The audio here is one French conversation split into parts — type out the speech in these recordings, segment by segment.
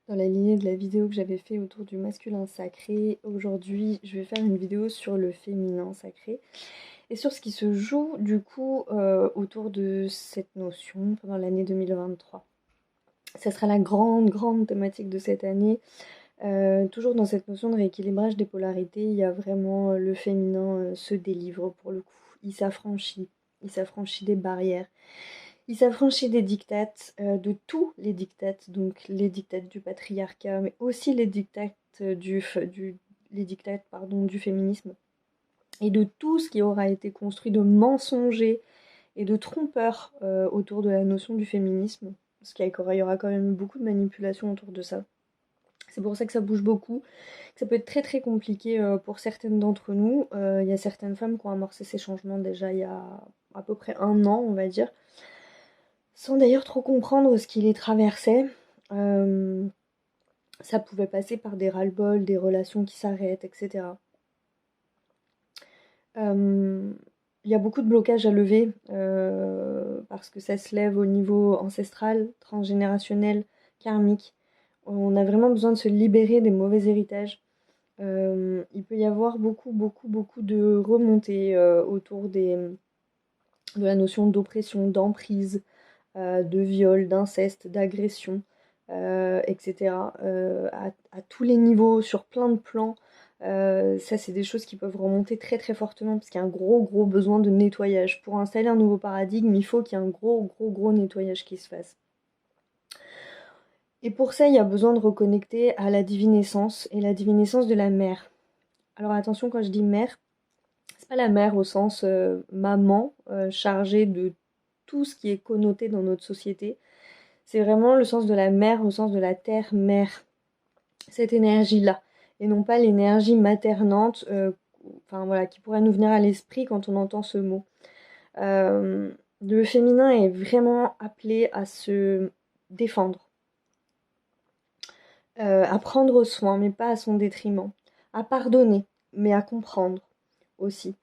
Dans la lignée de la vidéo que j'avais fait autour du masculin sacré, aujourd'hui je vais faire une vidéo sur le féminin sacré et sur ce qui se joue du coup autour de cette notion pendant l'année 2023. Ça sera la grande thématique de cette année. Toujours dans cette notion de rééquilibrage des polarités, il y a vraiment le féminin se délivre pour le coup. Il s'affranchit des barrières. Il s'affranchit des dictates, de tous les dictates, donc les dictates du patriarcat, mais aussi les dictates du féminisme, et de tout ce qui aura été construit de mensonger et de trompeur autour de la notion du féminisme, parce qu'il y aura quand même beaucoup de manipulation autour de ça. C'est pour ça que ça bouge beaucoup, que ça peut être très compliqué pour certaines d'entre nous. Il y a certaines femmes qui ont amorcé ces changements déjà il y a à peu près un an, on va dire, sans d'ailleurs trop comprendre ce qui les traversait. Euh, Ça pouvait passer par des ras-le-bol, des relations qui s'arrêtent, etc. Euh, Il y a beaucoup de blocages à lever parce que ça se lève au niveau ancestral, transgénérationnel, karmique. On a vraiment besoin de se libérer des mauvais héritages. Il peut y avoir beaucoup de remontées autour de la notion d'oppression, d'emprise, de viol, d'inceste, d'agression, etc. À tous les niveaux, sur plein de plans. Ça, c'est des choses qui peuvent remonter très fortement parce qu'il y a un gros besoin de nettoyage. Pour installer un nouveau paradigme, il faut qu'il y ait un gros nettoyage qui se fasse. Et pour ça, il y a besoin de reconnecter à la divine essence et la divine essence de la mère. Alors attention, quand je dis mère, c'est pas la mère au sens maman chargée de tout ce qui est connoté dans notre société. C'est vraiment le sens de la mère au sens de la terre mère. Cette énergie-là. Et non pas l'énergie maternante enfin, voilà, qui pourrait nous venir à l'esprit quand on entend ce mot. Euh, le féminin est vraiment appelé à se défendre, à prendre soin, mais pas à son détriment, à pardonner, mais à comprendre aussi,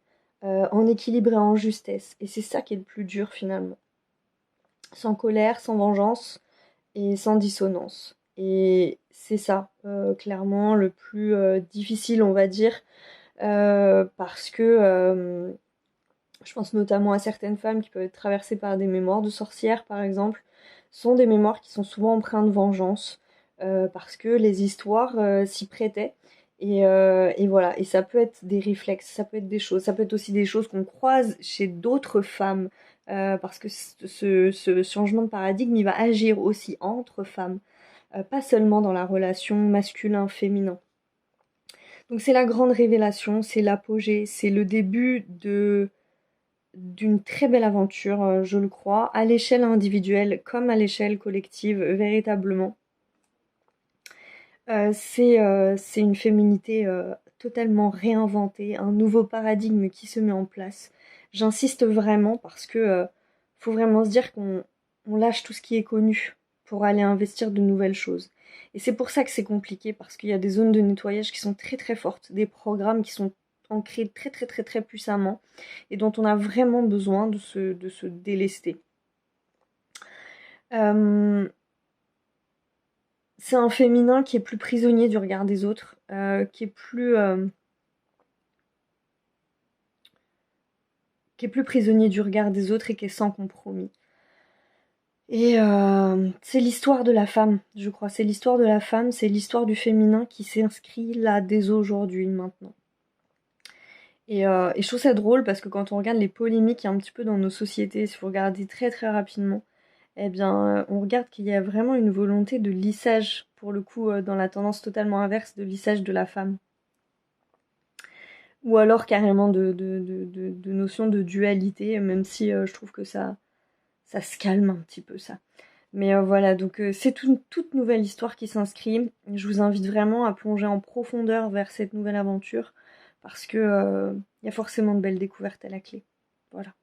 en équilibre et en justesse. Et c'est ça qui est le plus dur finalement. Sans colère, sans vengeance et sans dissonance. Et c'est ça, clairement, le plus difficile, on va dire, parce que je pense notamment à certaines femmes qui peuvent être traversées par des mémoires de sorcières, par exemple, sont des mémoires qui sont souvent empreintes de vengeance, parce que les histoires s'y prêtaient. Et voilà, et ça peut être des réflexes, ça peut être des choses, ça peut être aussi des choses qu'on croise chez d'autres femmes, parce que ce changement de paradigme, il va agir aussi entre femmes, pas seulement dans la relation masculin-féminin. Donc c'est la grande révélation, c'est l'apogée, c'est le début d'une très belle aventure, je le crois, à l'échelle individuelle comme à l'échelle collective, véritablement. C'est une féminité totalement réinventée, un nouveau paradigme qui se met en place. J'insiste vraiment parce que faut vraiment se dire qu'on lâche tout ce qui est connu pour aller investir de nouvelles choses. Et c'est pour ça que c'est compliqué, parce qu'il y a des zones de nettoyage qui sont très fortes, des programmes qui sont ancrés très puissamment et dont on a vraiment besoin de se délester. Euh, c'est un féminin qui est plus prisonnier du regard des autres, qui est plus prisonnier du regard des autres et qui est sans compromis. Et c'est l'histoire de la femme, je crois. C'est l'histoire de la femme, c'est l'histoire du féminin qui s'inscrit là dès aujourd'hui, maintenant. Et je trouve ça drôle parce que quand on regarde les polémiques qu'il y a un petit peu dans nos sociétés, si vous regardez très rapidement, eh bien, on regarde qu'il y a vraiment une volonté de lissage, pour le coup, dans la tendance totalement inverse de lissage de la femme. Ou alors carrément de notion de dualité, même si je trouve que ça se calme un petit peu ça. Mais voilà, donc c'est une toute nouvelle histoire qui s'inscrit. Je vous invite vraiment à plonger en profondeur vers cette nouvelle aventure parce que il y a forcément de belles découvertes à la clé. Voilà.